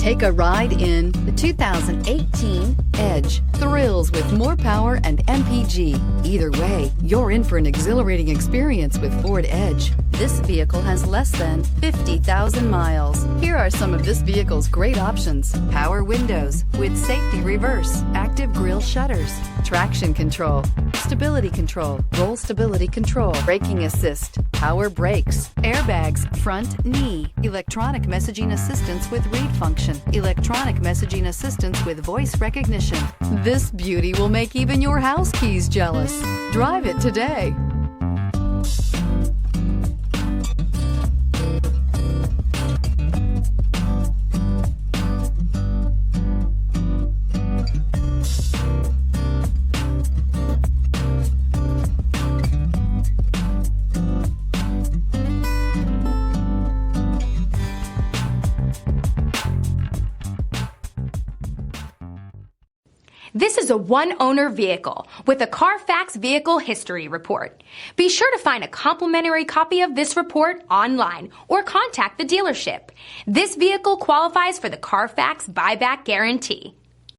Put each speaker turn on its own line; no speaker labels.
Take a ride in the 2018 Edge. Thrills with more power and MPG. Either way, you're in for an exhilarating experience with Ford Edge. This vehicle has less than 50,000 miles. Here are some of this vehicle's great options: power windows with safety reverse, active grille shutters, traction control, stability control, roll stability control, braking assist, power brakes, airbags, front knee, electronic messaging assistance with read function, electronic messaging assistance with voice recognition. This beauty will make even your house keys jealous. Drive it today.
This is a one-owner vehicle with a Carfax Vehicle History Report. Be sure to find a complimentary copy of this report online or contact the dealership. This vehicle qualifies for the Carfax Buyback Guarantee.